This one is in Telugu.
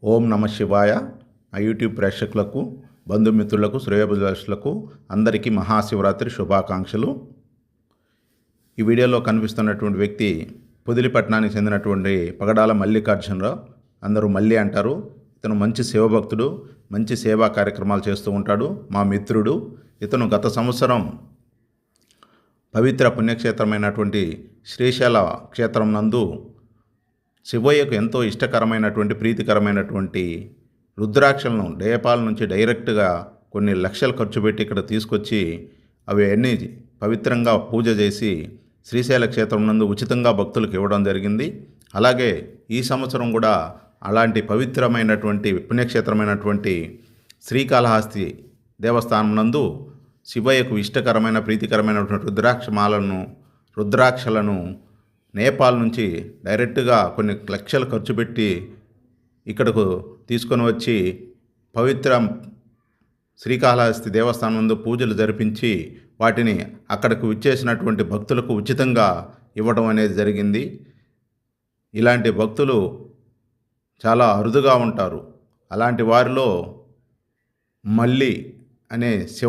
ఓం నమ శివాయ. ఆ యూట్యూబ్ ప్రేక్షకులకు, బంధుమిత్రులకు, శ్రేయోభిలాషులకు అందరికీ మహాశివరాత్రి శుభాకాంక్షలు. ఈ వీడియోలో కనిపిస్తున్నటువంటి వ్యక్తి పొదిలిపట్నానికి చెందినటువంటి పగడాల మల్లికార్జునరావు. అందరూ మల్లి అంటారు. ఇతను మంచి శివభక్తుడు, మంచి సేవా కార్యక్రమాలు చేస్తూ ఉంటాడు. మా మిత్రుడు. ఇతను గత సంవత్సరం పవిత్ర పుణ్యక్షేత్రమైనటువంటి శ్రీశైల క్షేత్రం నందు శివయ్యకు ఎంతో ఇష్టకరమైనటువంటి ప్రీతికరమైనటువంటి రుద్రాక్షలను నేపాల్ నుంచి డైరెక్ట్గా కొన్ని లక్షలు ఖర్చు పెట్టి ఇక్కడ తీసుకొచ్చి అవి అన్నీ పవిత్రంగా పూజ చేసి శ్రీశైల క్షేత్రం నందు ఉచితంగా భక్తులకు ఇవ్వడం జరిగింది. అలాగే ఈ సంవత్సరం కూడా అలాంటి పవిత్రమైనటువంటి పుణ్యక్షేత్రమైనటువంటి శ్రీకాళహస్తి దేవస్థానం నందు శివయ్యకు ఇష్టకరమైన ప్రీతికరమైనటువంటి రుద్రాక్షలను నేపాల్ నుంచి డైరెక్ట్గా కొన్ని లక్షలు ఖర్చు పెట్టి ఇక్కడకు తీసుకొని వచ్చి పవిత్ర శ్రీకాళహస్తి దేవస్థానం నందు పూజలు జరిపించి వాటిని అక్కడకు విచ్చేసినటువంటి భక్తులకు ఉచితంగా ఇవ్వడం అనేది జరిగింది. ఇలాంటి భక్తులు చాలా అరుదుగా ఉంటారు. అలాంటి వారిలో మల్లి అనే శివ